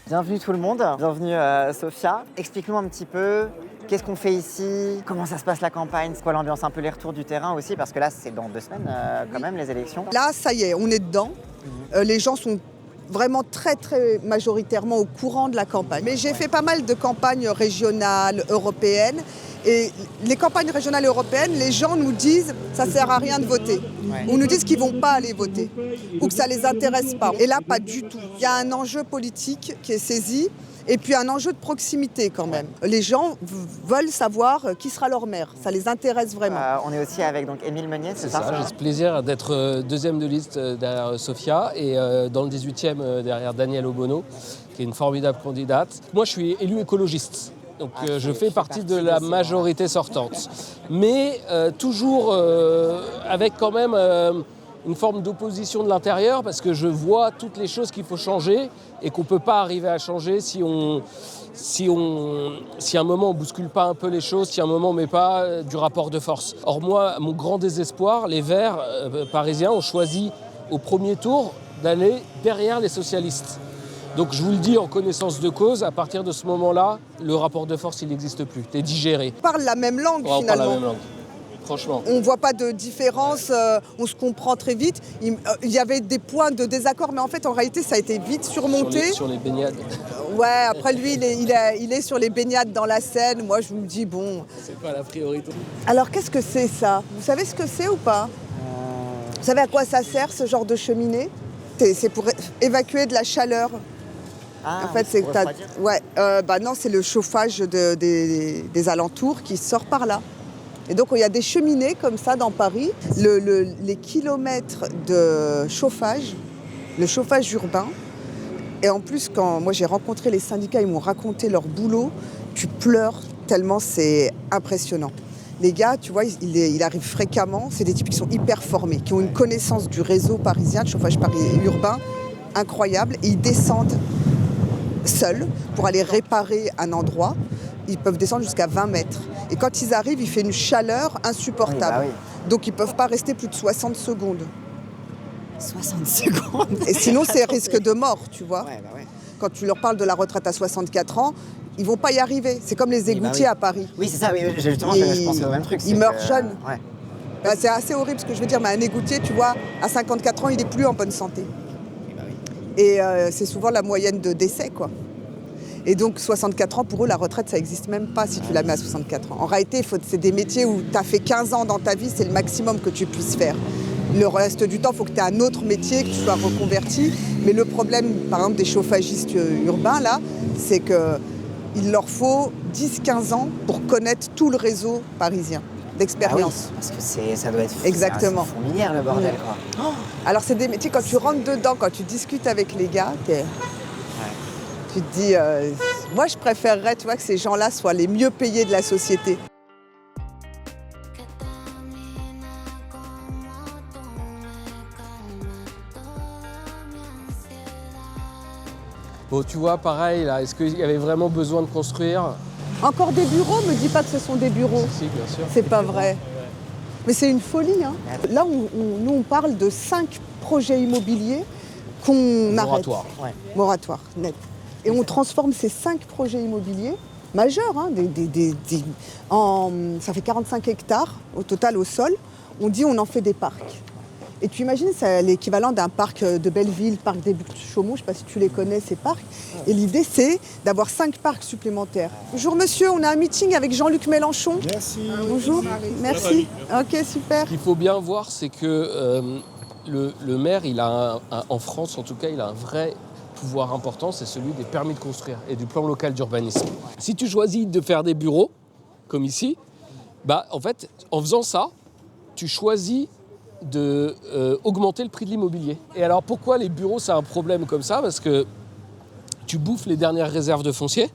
Bienvenue tout le monde, bienvenue Sophia. Explique-nous un petit peu, qu'est-ce qu'on fait ici? Comment ça se passe la campagne? C'est quoi l'ambiance? Un peu les retours du terrain aussi, parce que là c'est dans 2 semaines quand même les élections. Là, ça y est, on est dedans. Les gens sont vraiment très majoritairement au courant de la campagne. Mais j'ai fait pas mal de campagnes régionales, européennes. Et les campagnes régionales et européennes, les gens nous disent ça sert à rien de voter. Ou nous disent qu'ils ne vont pas aller voter. Ou que ça ne les intéresse pas. Et là, pas du tout. Il y a un enjeu politique qui est saisi. Et puis un enjeu de proximité quand même. Les gens veulent savoir qui sera leur maire. Ça les intéresse vraiment. On est aussi avec donc Émile Meunier, c'est ça? J'ai ce plaisir d'être deuxième de liste derrière Sophia et dans le 18e derrière Danielle Obono, qui est une formidable candidate. Moi, je suis élu écologiste. Donc je fais partie de la majorité sortante. Mais toujours avec quand même une forme d'opposition de l'intérieur parce que je vois toutes les choses qu'il faut changer et qu'on ne peut pas arriver à changer si à un moment on ne bouscule pas un peu les choses, si à un moment on ne met pas du rapport de force. Or moi, mon grand désespoir, les Verts parisiens ont choisi au premier tour d'aller derrière les socialistes. Donc je vous le dis en connaissance de cause, à partir de ce moment-là, le rapport de force il n'existe plus, t'es digéré. On parle la même langue finalement. On parle la même langue. Franchement. On ne voit pas de différence, on se comprend très vite. Il y avait des points de désaccord, mais en fait, en réalité, ça a été vite surmonté. Sur les baignades. Ouais, après lui, il est sur les baignades dans la Seine. Moi, je me dis, bon... C'est pas la priorité. Alors, qu'est-ce que c'est ça? Vous savez ce que c'est ou pas? Vous savez à quoi ça sert, ce genre de cheminée? C'est pour évacuer de la chaleur. Ah, en fait, c'est non, c'est le chauffage des alentours qui sort par là. Et donc, il y a des cheminées comme ça dans Paris. Les kilomètres de chauffage, le chauffage urbain. Et en plus, quand moi j'ai rencontré les syndicats, ils m'ont raconté leur boulot, tu pleures tellement c'est impressionnant. Les gars, tu vois, ils arrivent fréquemment. C'est des types qui sont hyper formés, qui ont une connaissance du réseau parisien, de chauffage urbain, incroyable. Et ils descendent seuls pour aller réparer un endroit. Ils peuvent descendre jusqu'à 20 mètres. Et quand ils arrivent, il fait une chaleur insupportable. Oui. Donc ils ne peuvent pas rester plus de 60 secondes. 60 secondes. Et sinon, c'est risque de mort, tu vois. Ouais. Quand tu leur parles de la retraite à 64 ans, ils ne vont pas y arriver. C'est comme les égoutiers à Paris. Oui, c'est ça, oui, justement, je pensais au même truc. Ils meurent jeunes. Ouais. Bah, c'est assez horrible ce que je veux dire, mais un égoutier, tu vois, à 54 ans, il n'est plus en bonne santé. Et c'est souvent la moyenne de décès, quoi. Et donc 64 ans, pour eux, la retraite, ça n'existe même pas si tu la mets à 64 ans. En réalité, c'est des métiers où tu as fait 15 ans dans ta vie, c'est le maximum que tu puisses faire. Le reste du temps, il faut que tu aies un autre métier, que tu sois reconverti. Mais le problème, par exemple, des chauffagistes urbains, là, c'est qu'il leur faut 10-15 ans pour connaître tout le réseau parisien d'expérience. Ah oui, parce que ça doit être exactement fourmilière, le bordel, quoi. Oh. Alors, c'est des métiers, quand tu rentres dedans, quand tu discutes avec les gars, tu te dis, moi je préférerais, tu vois, que ces gens-là soient les mieux payés de la société. Bon, tu vois, pareil, là, est-ce qu'il y avait vraiment besoin de construire? Encore des bureaux? Me dis pas que ce sont des bureaux. Si, bien sûr. C'est pas vrai. Mais c'est une folie, hein. Là, nous, on parle de 5 projets immobiliers qu'on arrête. Moratoire. Ouais. Moratoire, net. Et on transforme ces 5 projets immobiliers majeurs, hein, ça fait 45 hectares au total au sol. On dit on en fait des parcs. Et tu imagines, c'est l'équivalent d'un parc de Belleville, parc des Buttes-Chaumont, je ne sais pas si tu les connais, ces parcs. Et l'idée, c'est d'avoir 5 parcs supplémentaires. Bonjour monsieur, on a un meeting avec Jean-Luc Mélenchon. Merci. Bonjour, merci. Ok, super. Ce qu'il faut bien voir, c'est que le maire, il a en France, en tout cas, il a un vrai pouvoir important, c'est celui des permis de construire et du plan local d'urbanisme. Si tu choisis de faire des bureaux, comme ici, bah, en fait, en faisant ça, tu choisis d'augmenter le prix de l'immobilier. Et alors pourquoi les bureaux, c'est un problème comme ça? Parce que tu bouffes les dernières réserves de foncier,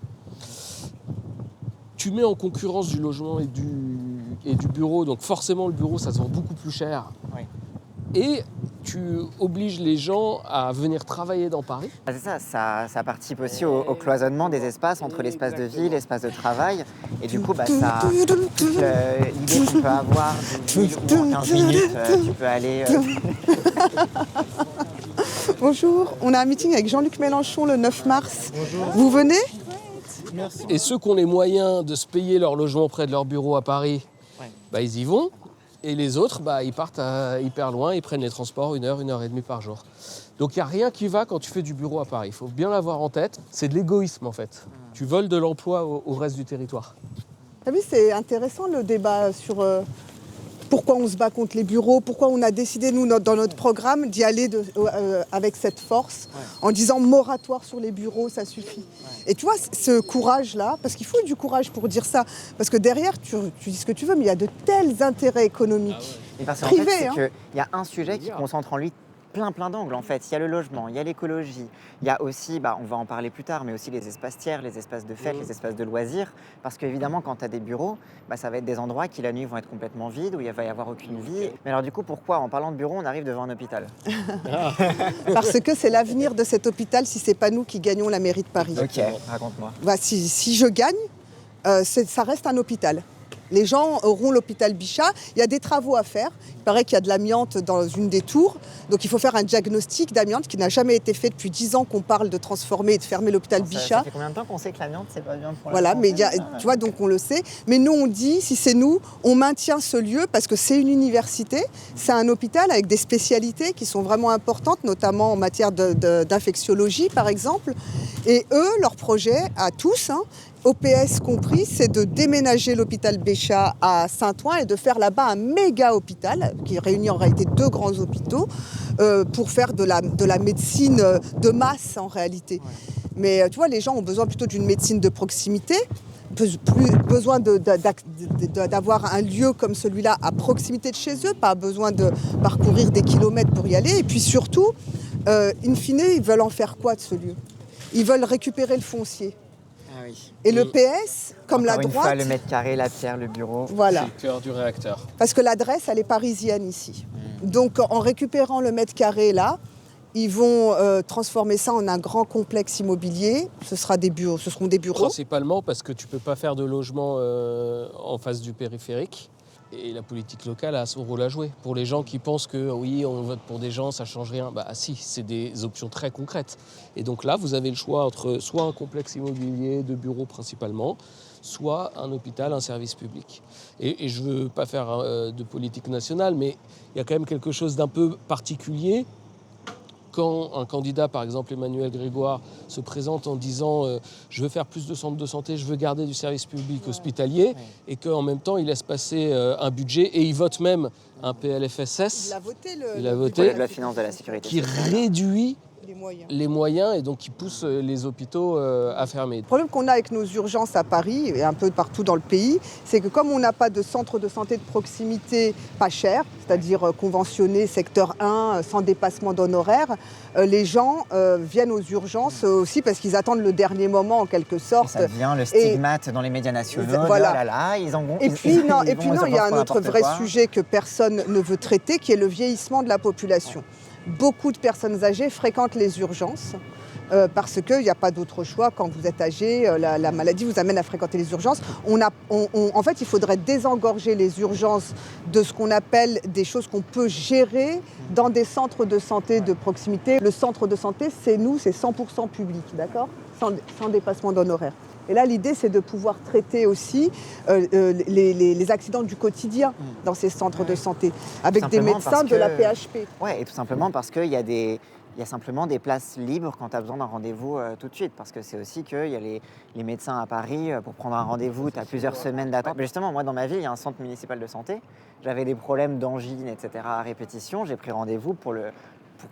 tu mets en concurrence du logement et du bureau, donc forcément le bureau, ça se vend beaucoup plus cher. Oui. Et tu obliges les gens à venir travailler dans Paris. Ah, c'est ça participe aussi au cloisonnement des espaces entre l'espace de vie, l'espace de travail. Et du coup, l'idée qu'on peut avoir où en 15 minutes, tu peux aller... Bonjour, on a un meeting avec Jean-Luc Mélenchon le 9 mars. Bonjour. Vous venez? Et ceux qui ont les moyens de se payer leur logement près de leur bureau à Paris, ils y vont. Et les autres, ils partent hyper loin, ils prennent les transports 1 heure, 1h30 par jour. Donc il n'y a rien qui va quand tu fais du bureau à Paris. Il faut bien l'avoir en tête. C'est de l'égoïsme en fait. Tu voles de l'emploi au reste du territoire. Ah oui, c'est intéressant le débat sur pourquoi on se bat contre les bureaux, pourquoi on a décidé, nous, dans notre programme, d'y aller avec cette force, en disant moratoire sur les bureaux, ça suffit. Et tu vois, ce courage-là, parce qu'il faut du courage pour dire ça, parce que derrière, tu dis ce que tu veux, mais il y a de tels intérêts économiques privés. En fait, c'est qu'il y a un sujet qui concentre en lui plein d'angles en fait. Il y a le logement, il y a l'écologie, il y a aussi, on va en parler plus tard, mais aussi les espaces tiers, les espaces de fête, les espaces de loisirs. Parce qu'évidemment, quand tu as des bureaux, ça va être des endroits qui la nuit vont être complètement vides, où il va y avoir aucune vie. Mais alors du coup, pourquoi, en parlant de bureau, on arrive devant un hôpital? Parce que c'est l'avenir de cet hôpital si c'est pas nous qui gagnons la mairie de Paris. Ok, raconte-moi. Si je gagne, ça reste un hôpital. Les gens auront l'hôpital Bichat. Il y a des travaux à faire. Il paraît qu'il y a de l'amiante dans une des tours. Donc il faut faire un diagnostic d'amiante qui n'a jamais été fait depuis 10 ans qu'on parle de transformer et de fermer l'hôpital Bichat. Ça fait combien de temps qu'on sait que l'amiante, c'est pas bien pour la santé ? Voilà, mais tu vois, donc on le sait. Mais nous, on dit, si c'est nous, on maintient ce lieu parce que c'est une université, c'est un hôpital avec des spécialités qui sont vraiment importantes, notamment en matière d'infectiologie, par exemple. Et eux, leur projet, à tous, OPS compris, c'est de déménager l'hôpital Bichat à Saint-Ouen et de faire là-bas un méga hôpital qui réunit en réalité 2 grands hôpitaux pour faire de la médecine de masse en réalité. Ouais. Mais tu vois, les gens ont besoin plutôt d'une médecine de proximité, besoin d'avoir un lieu comme celui-là à proximité de chez eux, pas besoin de parcourir des kilomètres pour y aller. Et puis surtout, in fine, ils veulent en faire quoi de ce lieu ? Ils veulent récupérer le foncier. Ah oui. Et le PS, comme encore la droite... une fois, le mètre carré, la pierre, le bureau. Voilà. C'est le cœur du réacteur. Parce que l'adresse, elle est parisienne ici. Donc, en récupérant le mètre carré là, ils vont transformer ça en un grand complexe immobilier. Ce seront des bureaux. Principalement parce que tu ne peux pas faire de logement en face du périphérique. Et la politique locale a son rôle à jouer. Pour les gens qui pensent que oui, on vote pour des gens, ça ne change rien. Si, c'est des options très concrètes. Et donc là, vous avez le choix entre soit un complexe immobilier de bureaux principalement, soit un hôpital, un service public. Et je ne veux pas faire de politique nationale, mais il y a quand même quelque chose d'un peu particulier quand un candidat, par exemple Emmanuel Grégoire, se présente en disant je veux faire plus de centres de santé, je veux garder du service public hospitalier, et qu'en même temps il laisse passer un budget et il vote même un PLFSS. Il a voté de la finance de la sécurité qui sociale. réduit les moyens et donc qui pousse les hôpitaux à fermer. Le problème qu'on a avec nos urgences à Paris et un peu partout dans le pays, c'est que comme on n'a pas de centre de santé de proximité pas cher, c'est-à-dire conventionné, secteur 1, sans dépassement d'honoraires, les gens viennent aux urgences aussi parce qu'ils attendent le dernier moment en quelque sorte. Et ça devient le stigmate dans les médias nationaux. Voilà. Et puis il y a un autre vrai sujet que personne ne veut traiter, qui est le vieillissement de la population. Beaucoup de personnes âgées fréquentent les urgences parce qu'il n'y a pas d'autre choix. Quand vous êtes âgé, la maladie vous amène à fréquenter les urgences. En fait, il faudrait désengorger les urgences de ce qu'on appelle des choses qu'on peut gérer dans des centres de santé de proximité. Le centre de santé, c'est 100% public, d'accord ? Sans dépassement d'honoraires. Et là, l'idée, c'est de pouvoir traiter aussi les accidents du quotidien dans ces centres de santé, avec des médecins de la PHP. Oui, et tout simplement parce qu'il y a simplement des places libres quand tu as besoin d'un rendez-vous tout de suite. Parce que c'est aussi qu'il y a les médecins à Paris, pour prendre un rendez-vous, tu as plusieurs semaines d'attente. Mais justement, moi, dans ma ville, il y a un centre municipal de santé. J'avais des problèmes d'angine, etc. à répétition. J'ai pris rendez-vous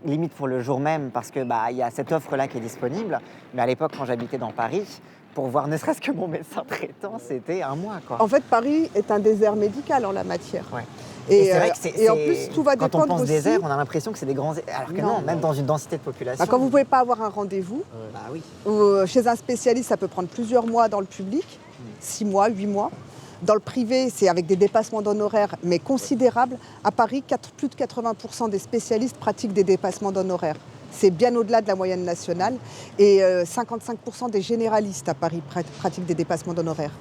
limite pour le jour même parce que il y a cette offre-là qui est disponible. Mais à l'époque, quand j'habitais dans Paris, pour voir ne serait-ce que mon médecin traitant, c'était un mois, quoi. En fait, Paris est un désert médical en la matière. Ouais. Et c'est vrai que en plus, tout va dépendre aussi... Quand on pense désert, on a l'impression que c'est des grands... Alors que non, même dans une densité de population... Quand vous ne pouvez pas avoir un rendez-vous, oui. Chez un spécialiste, ça peut prendre plusieurs mois dans le public, 6 mois, 8 mois. Dans le privé, c'est avec des dépassements d'honoraires, mais considérables. À Paris, plus de 80% des spécialistes pratiquent des dépassements d'honoraires. C'est bien au-delà de la moyenne nationale. Et 55% des généralistes à Paris pratiquent des dépassements d'honoraires.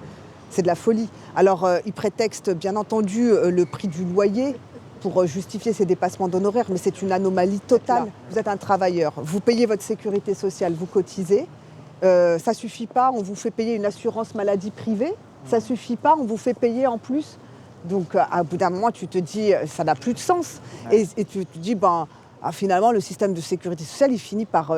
C'est de la folie. Alors, ils prétextent bien entendu le prix du loyer, pour justifier ces dépassements d'honoraires, mais c'est une anomalie totale. Vous êtes un travailleur, vous payez votre sécurité sociale, vous cotisez, ça suffit pas, on vous fait payer une assurance maladie privée, ça suffit pas, on vous fait payer en plus. Donc à bout d'un moment, tu te dis, ça n'a plus de sens. Et tu te dis, finalement, le système de sécurité sociale, il finit par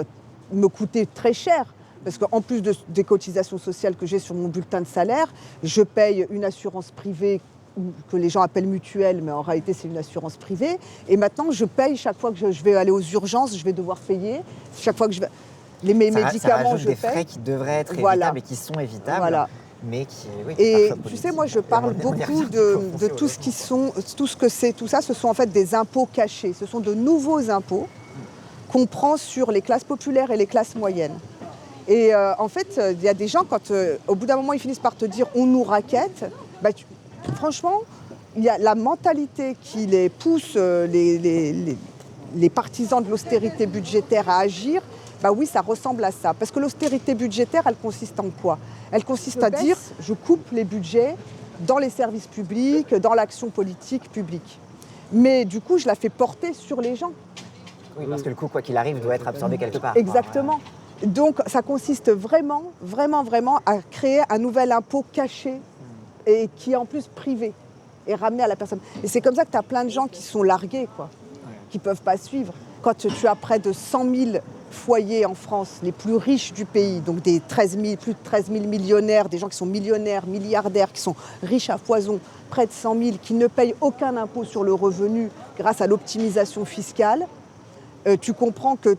me coûter très cher. Parce qu'en plus des cotisations sociales que j'ai sur mon bulletin de salaire, je paye une assurance privée que les gens appellent mutuelle, mais en réalité c'est une assurance privée. Et maintenant, je paye chaque fois que je vais aller aux urgences, je vais devoir payer. Chaque fois que je vais... Mes médicaments, ça rajoute je des paye. frais qui devraient être évitables et qui sont évitables. Voilà. Mais qui, oui, et parfois tu sais, moi je parle beaucoup de de tout ce qui sont, tout ce que c'est, tout ça, ce sont en fait des impôts cachés. Ce sont de nouveaux impôts qu'on prend sur les classes populaires et les classes moyennes. Et en fait, il y a des gens, quand au bout d'un moment, ils finissent par te dire on nous raquette, franchement, il y a la mentalité qui les pousse, les partisans de l'austérité budgétaire à agir. Oui, ça ressemble à ça. Parce que l'austérité budgétaire, elle consiste en quoi? Elle consiste à dire je coupe les budgets dans les services publics, dans l'action politique publique. Mais du coup, je la fais porter sur les gens. Oui, parce que le coût, quoi qu'il arrive, doit être absorbé quelque part. Exactement. Donc, ça consiste vraiment à créer un nouvel impôt caché et qui est en plus privé et ramené à la personne. Et c'est comme ça que tu as plein de gens qui sont largués, qui ne peuvent pas suivre. Quand tu as près de 100 000 foyers en France, les plus riches du pays, donc plus de 13 000 millionnaires, des gens qui sont millionnaires, milliardaires, qui sont riches à foison, près de 100 000, qui ne payent aucun impôt sur le revenu grâce à l'optimisation fiscale, tu comprends que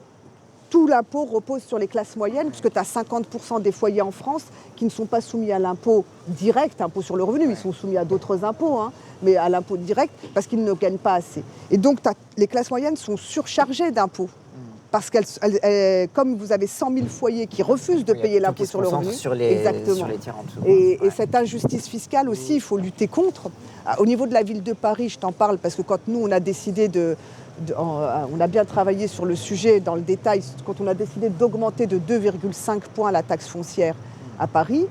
tout l'impôt repose sur les classes moyennes, puisque tu as 50% des foyers en France qui ne sont pas soumis à l'impôt direct, impôt sur le revenu, ils sont soumis à d'autres impôts, mais à l'impôt direct, parce qu'ils ne gagnent pas assez. Et donc, les classes moyennes sont surchargées d'impôts. Parce qu'elles, comme vous avez 100 000 foyers qui refusent de payer l'impôt sur le revenu, exactement. Sur les tiers en dessous. Et cette injustice fiscale aussi, il faut lutter contre. Au niveau de la ville de Paris, je t'en parle parce que quand nous, on a décidé on a bien travaillé sur le sujet dans le détail, quand on a décidé d'augmenter de 2,5 points la taxe foncière à Paris,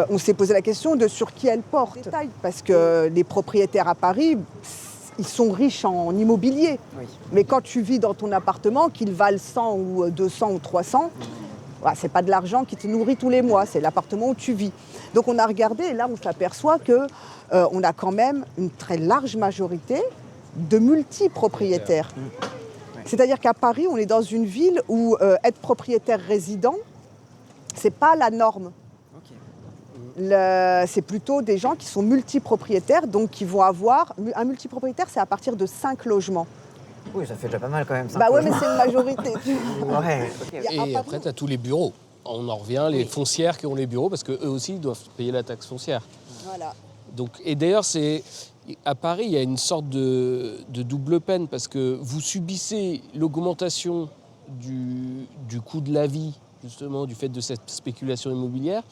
on s'est posé la question de sur qui elle porte. Parce que les propriétaires à Paris, ils sont riches en immobilier. Oui. Mais quand tu vis dans ton appartement, qu'il vale 100 ou 200 ou 300, c'est pas de l'argent qui te nourrit tous les mois, c'est l'appartement où tu vis. Donc on a regardé et là on s'aperçoit qu'on a quand même une très large majorité de multipropriétaires. Oui. C'est-à-dire qu'à Paris, on est dans une ville où être propriétaire résident, c'est pas la norme. C'est plutôt des gens qui sont multipropriétaires, donc qui vont avoir... Un multipropriétaire, c'est à partir de 5 logements. Oui, ça fait déjà pas mal quand même. Ouais, mais c'est une majorité. Et après, tu as tous les bureaux. On en revient, les foncières qui ont les bureaux, parce qu'eux aussi doivent payer la taxe foncière. Voilà. Donc, et d'ailleurs, à Paris, il y a une sorte de double peine, parce que vous subissez l'augmentation du coût de la vie, justement, du fait de cette spéculation immobilière,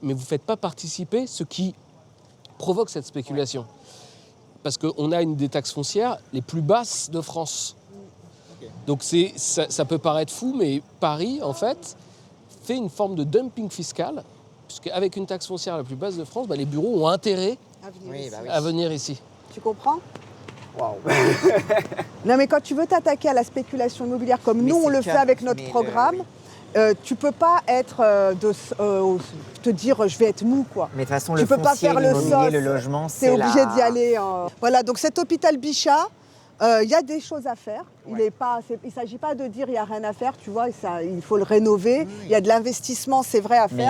mais vous ne faites pas participer ce qui provoque cette spéculation. Parce qu'on a une des taxes foncières les plus basses de France. Okay. Donc ça peut paraître fou, mais Paris, en fait, fait une forme de dumping fiscal, puisqu'avec une taxe foncière la plus basse de France, les bureaux ont intérêt à venir ici. Tu comprends ? Waouh. Non, mais quand tu veux t'attaquer à la spéculation immobilière, comme nous, on le fait avec notre programme, tu peux pas être te dire je vais être mou, quoi. Mais de toute façon, tu le peux foncier, pas faire l'immobilier, le logement, c'est obligé d'y aller. Voilà, donc cet hôpital Bichat, il y a des choses à faire. Ouais. Il ne s'agit pas de dire il n'y a rien à faire, tu vois, il faut le rénover. Il y a de l'investissement, c'est vrai, à faire. Mais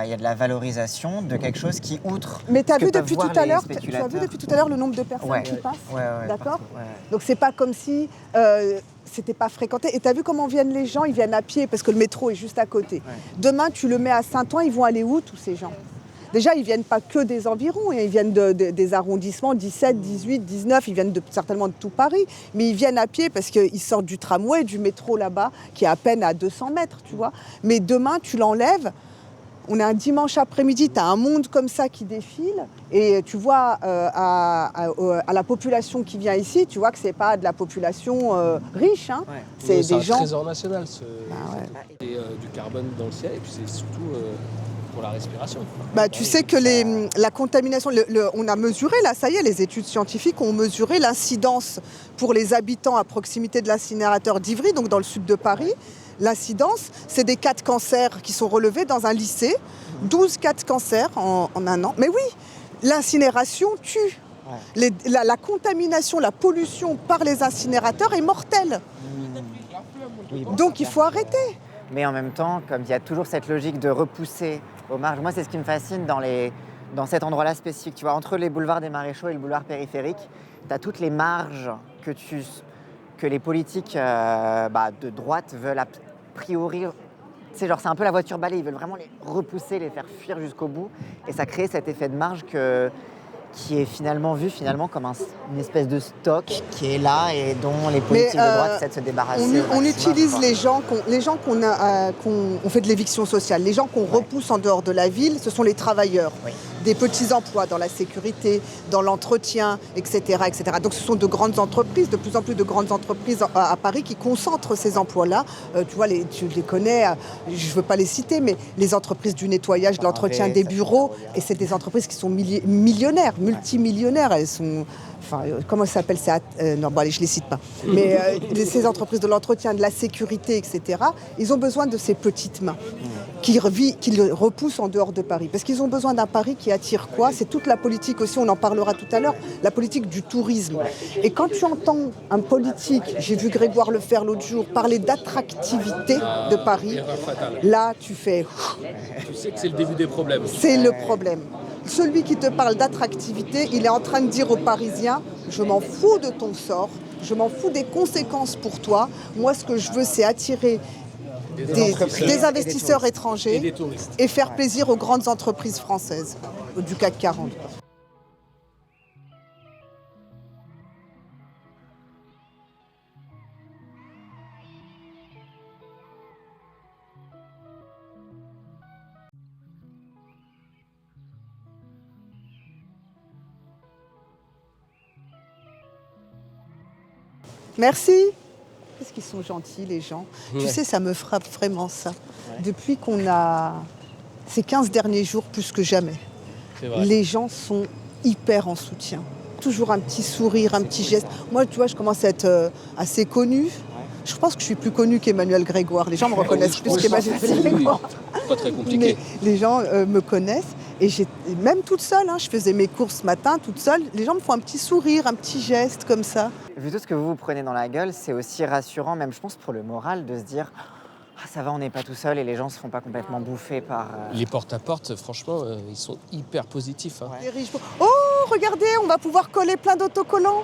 il y a de la valorisation de quelque chose qui, outre. Mais tu as vu depuis tout à l'heure, le nombre de personnes qui passent, d'accord ? Donc c'est pas comme si c'était pas fréquenté. Et tu as vu comment viennent les gens ? Ils viennent à pied parce que le métro est juste à côté. Ouais. Demain, tu le mets à Saint-Ouen, ils vont aller où tous ces gens ? Déjà, ils ne viennent pas que des environs, ils viennent des arrondissements 17, 18, 19, ils viennent certainement de tout Paris, mais ils viennent à pied parce qu'ils sortent du tramway, du métro là-bas, qui est à peine à 200 mètres, tu vois. Mais demain, tu l'enlèves, on est un dimanche après-midi, tu as un monde comme ça qui défile, et tu vois à la population qui vient ici, tu vois que ce n'est pas de la population riche, hein. Ouais. C'est des gens... un trésor national, du carbone dans le ciel, et puis c'est surtout... pour la respiration. Bah, tu sais que la contamination, on a mesuré, là, ça y est, les études scientifiques ont mesuré l'incidence pour les habitants à proximité de l'incinérateur d'Ivry, donc dans le sud de Paris. L'incidence, c'est des cas de cancer qui sont relevés dans un lycée, 12 cas de cancer en un an. Mais oui, l'incinération tue. Ouais. La contamination, la pollution par les incinérateurs est mortelle. Oui, bon, donc il faut arrêter. Mais en même temps, comme il y a toujours cette logique de repousser aux marges, moi c'est ce qui me fascine dans cet endroit-là spécifique. Tu vois, entre les boulevards des Maréchaux et le boulevard périphérique, tu as toutes les marges que les politiques de droite veulent a priori. C'est un peu la voiture balai, ils veulent vraiment les repousser, les faire fuir jusqu'au bout. Et ça crée cet effet de marge qui est finalement vu comme une espèce de stock qui est là et dont les politiques de droite essaient de se débarrasser. On utilise les gens qu'on fait de l'éviction sociale, les gens qu'on repousse en dehors de la ville, ce sont les travailleurs. Oui. Des petits emplois dans la sécurité, dans l'entretien, etc., etc. Donc ce sont de grandes entreprises, de plus en plus de grandes entreprises à Paris qui concentrent ces emplois-là. Tu vois, tu les connais, je ne veux pas les citer, mais les entreprises du nettoyage, de l'entretien des bureaux, et c'est des entreprises qui sont millionnaires, multimillionnaires. Elles sont... Enfin, comment ça s'appelle non, bon, allez, je ne les cite pas. Mais ces entreprises de l'entretien, de la sécurité, etc., ils ont besoin de ces petites mains qui repoussent en dehors de Paris. Parce qu'ils ont besoin d'un Paris qui attire quoi ? C'est toute la politique aussi, on en parlera tout à l'heure, la politique du tourisme. Et quand tu entends un politique, j'ai vu Grégoire le faire l'autre jour, parler d'attractivité de Paris, là, tu fais... Tu sais que c'est le début des problèmes. C'est le problème. Celui qui te parle d'attractivité, il est en train de dire aux Parisiens, je m'en fous de ton sort, je m'en fous des conséquences pour toi. Moi, ce que je veux, c'est attirer des investisseurs étrangers et faire plaisir aux grandes entreprises françaises du CAC 40. Merci. Qu'est-ce qu'ils sont gentils, les gens. Ouais. Tu sais, ça me frappe vraiment, ça. Ouais. Depuis qu'on a... Ces 15 derniers jours, plus que jamais, les gens sont hyper en soutien. Toujours un petit sourire, un petit geste. Moi, tu vois, je commence à être assez connue. Je pense que je suis plus connue qu'Emmanuel Grégoire. Les gens me reconnaissent plus qu'Emmanuel Grégoire. C'est pas très compliqué. Mais les gens me connaissent. Et même toute seule, je faisais mes courses ce matin, toute seule, les gens me font un petit sourire, un petit geste comme ça. Vu tout ce que vous prenez dans la gueule, c'est aussi rassurant, même je pense pour le moral, de se dire « Ah ça va, on n'est pas tout seul et les gens ne se font pas complètement bouffer par... Les porte-à-porte, franchement, ils sont hyper positifs. Hein. Ouais. Oh, regardez, on va pouvoir coller plein d'autocollants.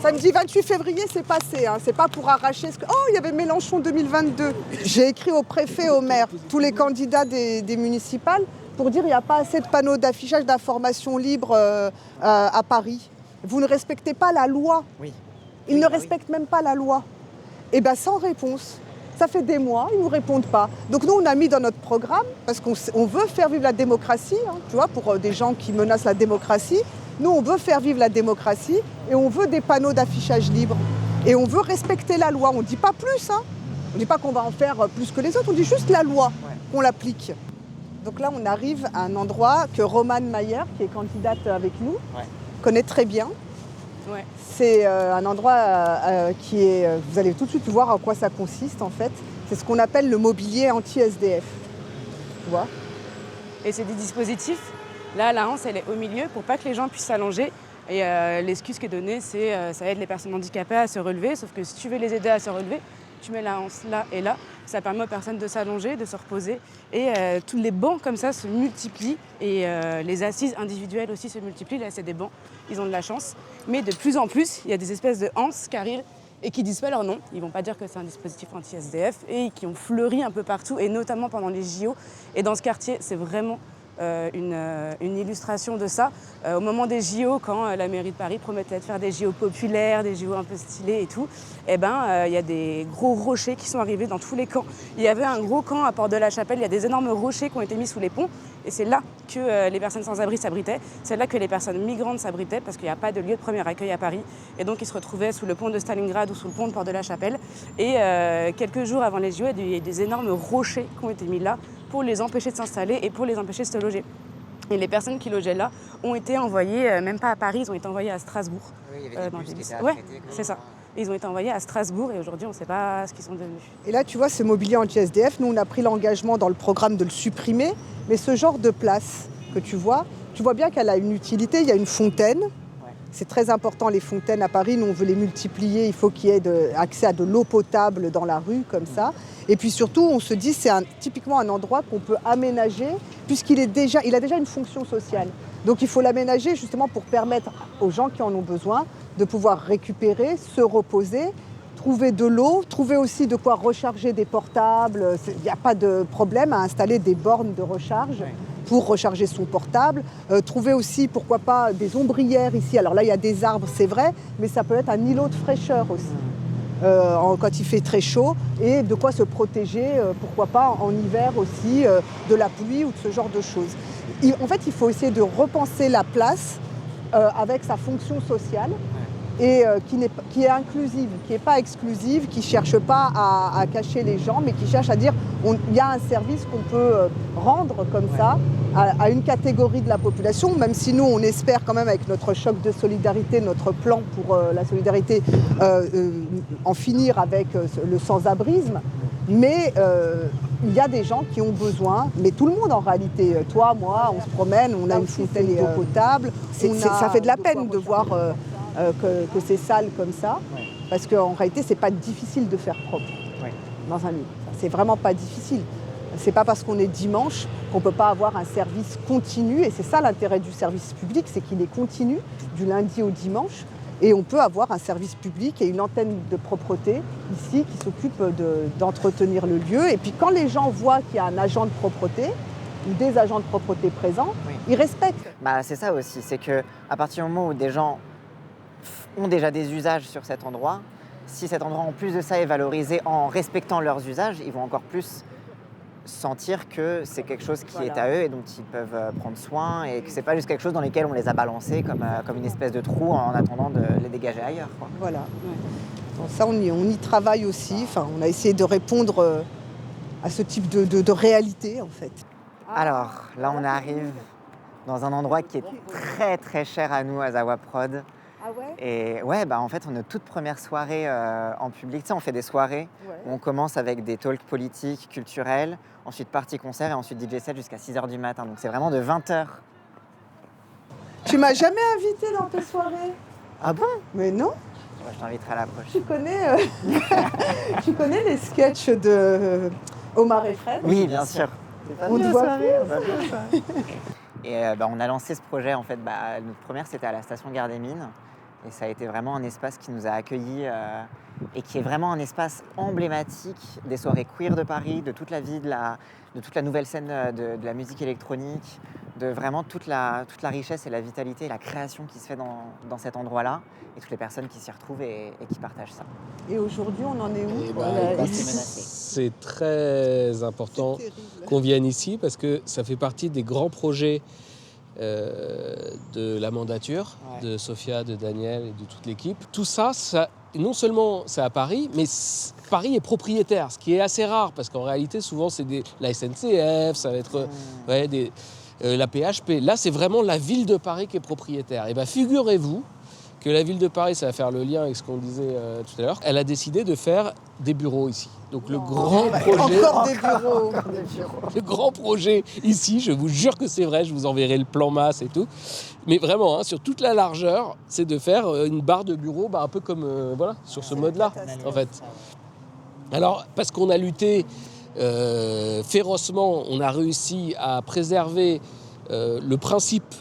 Samedi 28 février, c'est passé, c'est pas pour arracher ce que... Oh, il y avait Mélenchon 2022. J'ai écrit au préfet, au maire, tous les candidats des municipales, pour dire qu'il n'y a pas assez de panneaux d'affichage d'information libre à Paris. Vous ne respectez pas la loi. Oui. Ils ne respectent même pas la loi. Et bien, sans réponse. Ça fait des mois, ils ne nous répondent pas. Donc nous, on a mis dans notre programme, parce qu'on veut faire vivre la démocratie, tu vois, pour des gens qui menacent la démocratie. Nous, on veut faire vivre la démocratie et on veut des panneaux d'affichage libre. Et on veut respecter la loi. On ne dit pas plus, On ne dit pas qu'on va en faire plus que les autres, on dit juste la loi, qu'on l'applique. Donc là, on arrive à un endroit que Romane Mayer, qui est candidate avec nous, connaît très bien. Ouais. C'est un endroit qui est... vous allez tout de suite voir en quoi ça consiste, en fait. C'est ce qu'on appelle le mobilier anti-SDF. Tu vois ? Et c'est des dispositifs. Là, la hanse, elle est au milieu pour pas que les gens puissent s'allonger. Et l'excuse qui est donnée, c'est ça aide les personnes handicapées à se relever. Sauf que si tu veux les aider à se relever, tu mets la hanse là et là. Ça permet aux personnes de s'allonger, de se reposer. Et tous les bancs comme ça se multiplient. Et les assises individuelles aussi se multiplient. Là, c'est des bancs. Ils ont de la chance. Mais de plus en plus, il y a des espèces de hanses qui arrivent et qui disent pas leur nom. Ils vont pas dire que c'est un dispositif anti-SDF. Et qui ont fleuri un peu partout, et notamment pendant les JO. Et dans ce quartier, c'est vraiment... une illustration de ça. Au moment des JO, quand la mairie de Paris promettait de faire des JO populaires, des JO un peu stylés et tout, il y a des gros rochers qui sont arrivés dans tous les camps. Il y avait un gros camp à Port-de-la-Chapelle, il y a des énormes rochers qui ont été mis sous les ponts, et c'est là que les personnes sans abri s'abritaient, c'est là que les personnes migrantes s'abritaient, parce qu'il n'y a pas de lieu de premier accueil à Paris, et donc ils se retrouvaient sous le pont de Stalingrad ou sous le pont de Port-de-la-Chapelle, et quelques jours avant les JO, il y a des énormes rochers qui ont été mis là, pour les empêcher de s'installer et pour les empêcher de se loger. Et les personnes qui logeaient là ont été envoyées, même pas à Paris, ils ont été envoyées à Strasbourg. Oui, il y avait des dans bus des qui bus. étaient Ouais, affrétés, quoi. c'est ça. Ils ont été envoyés à Strasbourg et aujourd'hui, on ne sait pas ce qu'ils sont devenus. Et là, tu vois, ce mobilier anti-SDF, nous, on a pris l'engagement dans le programme de le supprimer. Mais ce genre de place que tu vois bien qu'elle a une utilité. Il y a une fontaine. C'est très important, les fontaines à Paris. Nous, on veut les multiplier. Il faut qu'il y ait accès à de l'eau potable dans la rue, comme ça. Et puis surtout, on se dit, c'est typiquement un endroit qu'on peut aménager, puisqu'il a déjà une fonction sociale. Donc il faut l'aménager justement pour permettre aux gens qui en ont besoin de pouvoir récupérer, se reposer, trouver de l'eau, trouver aussi de quoi recharger des portables. Il n'y a pas de problème à installer des bornes de recharge pour recharger son portable. Trouver aussi, pourquoi pas, des ombrières ici. Alors là, il y a des arbres, c'est vrai, mais ça peut être un îlot de fraîcheur aussi. Quand il fait très chaud, et de quoi se protéger, pourquoi pas en hiver aussi, de la pluie ou de ce genre de choses. En fait, il faut essayer de repenser la place avec sa fonction sociale et qui est inclusive, qui n'est pas exclusive, qui ne cherche pas à cacher les gens, mais qui cherche à dire il y a un service qu'on peut rendre comme ça à une catégorie de la population, même si nous, on espère quand même avec notre choc de solidarité, notre plan pour la solidarité, en finir avec le sans-abrisme. Mais il y a des gens qui ont besoin, mais tout le monde en réalité, toi, moi, on se promène, on a une fontaine d'eau potable. Ça fait de la peine de voir que c'est sale comme ça, parce qu'en réalité, c'est pas difficile de faire propre dans un lieu. C'est vraiment pas difficile. C'est pas parce qu'on est dimanche qu'on peut pas avoir un service continu, et c'est ça l'intérêt du service public, c'est qu'il est continu du lundi au dimanche. Et on peut avoir un service public et une antenne de propreté ici qui s'occupe d'entretenir le lieu. Et puis quand les gens voient qu'il y a un agent de propreté ou des agents de propreté présents, ils respectent. C'est ça aussi, c'est qu'à partir du moment où des gens ont déjà des usages sur cet endroit, si cet endroit en plus de ça est valorisé en respectant leurs usages, ils vont encore plus sentir que c'est quelque chose qui est à eux et dont ils peuvent prendre soin, et que c'est pas juste quelque chose dans lequel on les a balancés comme une espèce de trou en attendant de les dégager ailleurs, quoi. Voilà. Donc ça, on y travaille aussi. Enfin, on a essayé de répondre à ce type de réalité, en fait. Alors, là, on arrive dans un endroit qui est très très cher à nous, à Zawa Prod. Ah ouais ? Et en fait, on a notre toute première soirée en public. Tu sais, on fait des soirées où on commence avec des talks politiques, culturels, ensuite partie concert et ensuite DJ set jusqu'à 6h du matin. Donc c'est vraiment de 20h. Tu m'as jamais invité dans tes soirées ? Ah bon ? Mais non ? Je t'inviterai à la prochaine. Tu connais les sketchs de Omar et Fred ? Oui, bien sûr. On te voit Et on a lancé ce projet, en fait, notre première c'était à la station Gare des Mines. Et ça a été vraiment un espace qui nous a accueillis et qui est vraiment un espace emblématique des soirées queer de Paris, de toute la vie, de toute la nouvelle scène de la musique électronique, de vraiment toute la richesse et la vitalité et la création qui se fait dans cet endroit-là, et toutes les personnes qui s'y retrouvent et qui partagent ça. Et aujourd'hui, on en est où ? C'est très important qu'on vienne ici parce que ça fait partie des grands projets de la mandature de Sophia, de Daniel et de toute l'équipe. Tout ça, non seulement c'est à Paris, mais Paris est propriétaire, ce qui est assez rare parce qu'en réalité, souvent, c'est la SNCF, ça va être la PHP. Là, c'est vraiment la ville de Paris qui est propriétaire. Et figurez-vous que la ville de Paris, ça va faire le lien avec ce qu'on disait tout à l'heure, elle a décidé de faire des bureaux ici. Donc le grand projet... Encore des bureaux. Le grand projet ici, je vous jure que c'est vrai, je vous enverrai le plan masse et tout. Mais vraiment, sur toute la largeur, c'est de faire une barre de bureaux, un peu comme sur ce mode-là, en fait. Alors, parce qu'on a lutté férocement, on a réussi à préserver le principe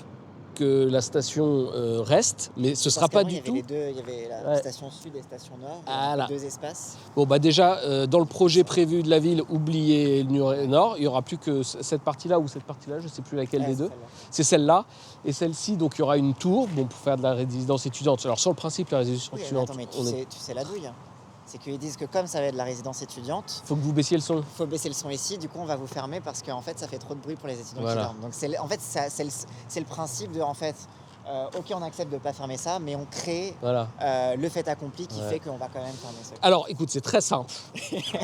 que la station reste, mais ce ne sera pas du tout... Il y avait la station sud et la station nord, deux espaces. Bon, déjà, dans le projet prévu de la ville, oubliez le nord, il n'y aura plus que cette partie-là ou cette partie-là, je ne sais plus laquelle des deux. C'est celle-là. Et celle-ci, donc il y aura une tour pour faire de la résidence étudiante. Alors, sur le principe, la résidence étudiante... Attends, mais tu sais la douille. C'est qu'ils disent que comme ça va être de la résidence étudiante... Il faut que vous baissiez le son. Il faut baisser le son ici, du coup on va vous fermer parce qu'en fait ça fait trop de bruit pour les étudiants qui dorment. Donc c'est le principe de, en fait, ok, on accepte de ne pas fermer ça, mais on crée le fait accompli qui fait qu'on va quand même fermer ça. Alors, écoute, c'est très simple.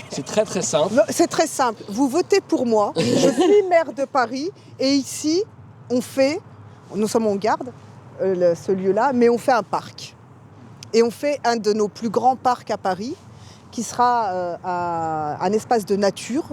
C'est très, très simple. Non, c'est très simple. Vous votez pour moi. Je suis maire de Paris. Et ici, nous sommes en garde, ce lieu-là, mais on fait un parc. Et on fait un de nos plus grands parcs à Paris, qui sera un espace de nature.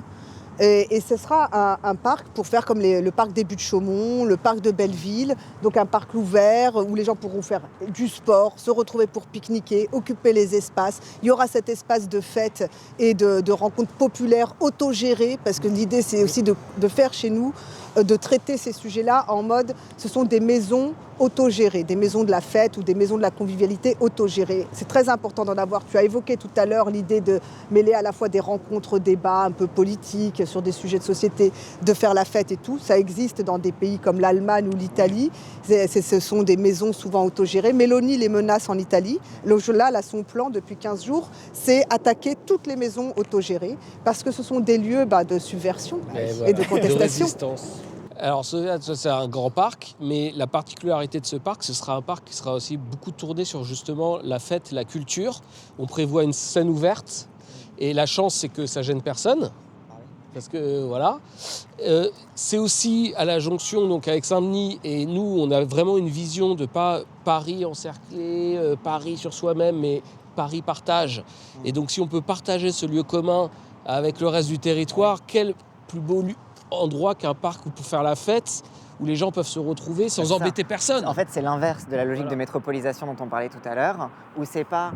Et ce sera un parc pour faire comme le parc des Buttes-Chaumont, le parc de Belleville, donc un parc ouvert où les gens pourront faire du sport, se retrouver pour pique-niquer, occuper les espaces. Il y aura cet espace de fête et de rencontres populaires autogérées, parce que l'idée c'est aussi de faire chez nous, de traiter ces sujets-là en mode, ce sont des maisons autogérées, des maisons de la fête ou des maisons de la convivialité autogérées. C'est très important d'en avoir. Tu as évoqué tout à l'heure l'idée de mêler à la fois des rencontres, débats un peu politiques sur des sujets de société, de faire la fête et tout. Ça existe dans des pays comme l'Allemagne ou l'Italie. Ce sont des maisons souvent autogérées. Mélanie les menace en Italie. Là, son plan depuis 15 jours, c'est attaquer toutes les maisons autogérées parce que ce sont des lieux de subversion et de contestation. De résistance. Alors, c'est un grand parc, mais la particularité de ce parc, ce sera un parc qui sera aussi beaucoup tourné sur justement la fête, la culture. On prévoit une scène ouverte, et la chance, c'est que ça gêne personne. Parce que voilà. C'est aussi à la jonction donc avec Saint-Denis, et nous, on a vraiment une vision de pas Paris encerclé, Paris sur soi-même, mais Paris partage. Et donc, si on peut partager ce lieu commun avec le reste du territoire, quel plus beau endroit qu'un parc pour faire la fête, où les gens peuvent se retrouver sans embêter personne. En fait, c'est l'inverse de la logique de métropolisation dont on parlait tout à l'heure, où c'est pas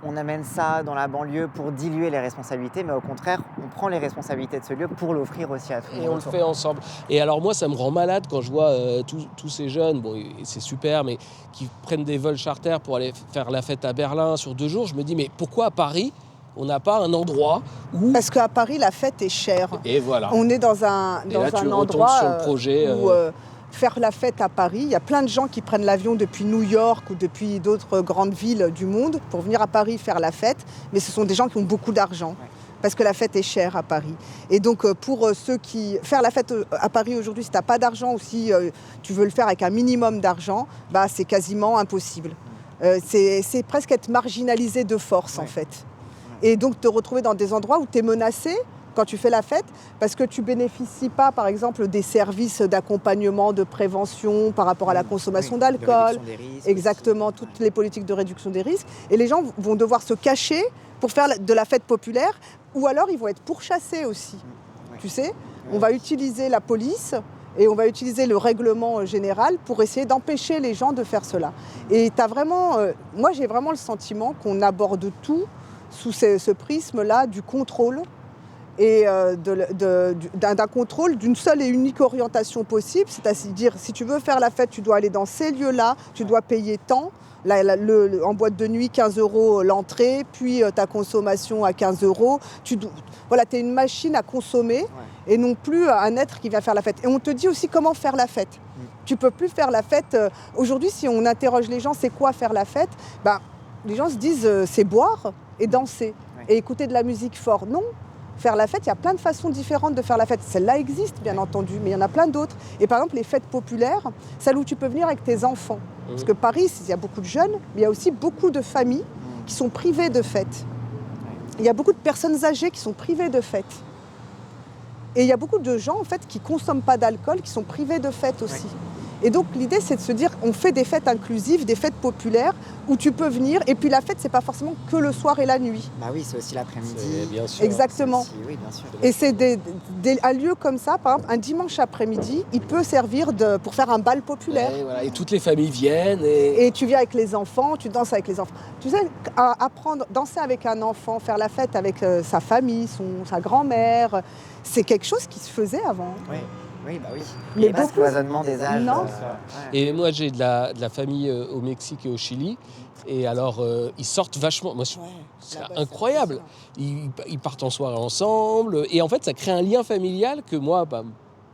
on amène ça dans la banlieue pour diluer les responsabilités, mais au contraire, on prend les responsabilités de ce lieu pour l'offrir aussi à tout le monde. Et on le fait ensemble. Et alors moi, ça me rend malade quand je vois tous ces jeunes, bon, c'est super, mais qui prennent des vols charters pour aller faire la fête à Berlin sur 2 jours. Je me dis, mais pourquoi à Paris on n'a pas un endroit où... Parce qu'à Paris, la fête est chère. Et voilà. On est dans un endroit sur le projet, où faire la fête à Paris, il y a plein de gens qui prennent l'avion depuis New York ou depuis d'autres grandes villes du monde pour venir à Paris faire la fête, mais ce sont des gens qui ont beaucoup d'argent. Parce que la fête est chère à Paris. Et donc, pour ceux qui... Faire la fête à Paris aujourd'hui, si tu n'as pas d'argent ou si tu veux le faire avec un minimum d'argent, c'est quasiment impossible. C'est presque être marginalisé de force, en fait. Et donc, te retrouver dans des endroits où tu es menacé quand tu fais la fête, parce que tu ne bénéficies pas, par exemple, des services d'accompagnement, de prévention par rapport à la consommation d'alcool. De réduction des risques. Exactement, toutes les politiques de réduction des risques. Et les gens vont devoir se cacher pour faire de la fête populaire, ou alors ils vont être pourchassés aussi. Tu sais, on va utiliser la police et on va utiliser le règlement général pour essayer d'empêcher les gens de faire cela. Et t'as vraiment, moi j'ai vraiment le sentiment qu'on aborde tout sous ce prisme-là du contrôle et d'un contrôle d'une seule et unique orientation possible, c'est-à-dire si tu veux faire la fête, tu dois aller dans ces lieux-là, tu dois payer tant, en boîte de nuit 15 € l'entrée, puis ta consommation à 15 €. Voilà, tu es une machine à consommer et non plus un être qui vient faire la fête. Et on te dit aussi comment faire la fête. Tu peux plus faire la fête. Aujourd'hui, si on interroge les gens, c'est quoi faire la fête ? Les gens se disent c'est boire et danser et écouter de la musique fort. Non, faire la fête, il y a plein de façons différentes de faire la fête. Celle-là existe, bien entendu, mais il y en a plein d'autres. Et par exemple, les fêtes populaires, celles où tu peux venir avec tes enfants. Parce que Paris, il y a beaucoup de jeunes, mais il y a aussi beaucoup de familles qui sont privées de fêtes. Il y a beaucoup de personnes âgées qui sont privées de fêtes. Et il y a beaucoup de gens, en fait, qui ne consomment pas d'alcool, qui sont privés de fêtes aussi. Et donc l'idée, c'est de se dire, on fait des fêtes inclusives, des fêtes populaires, où tu peux venir. Et puis la fête, c'est pas forcément que le soir et la nuit. Oui, c'est aussi l'après-midi. Bien sûr. Exactement. Oui, bien sûr. Et c'est un lieu comme ça, par exemple, un dimanche après-midi, il peut servir pour faire un bal populaire. Et toutes les familles viennent. Et tu viens avec les enfants, tu danses avec les enfants. Tu sais, danser avec un enfant, faire la fête avec sa famille, sa grand-mère, c'est quelque chose qui se faisait avant. Oui, oui. Mais pas ce cloisonnement des âges. Non. Et moi, j'ai de la famille au Mexique et au Chili. Et alors, ils sortent vachement. Moi, c'est incroyable. Ils partent en soirée ensemble. Et en fait, ça crée un lien familial que moi,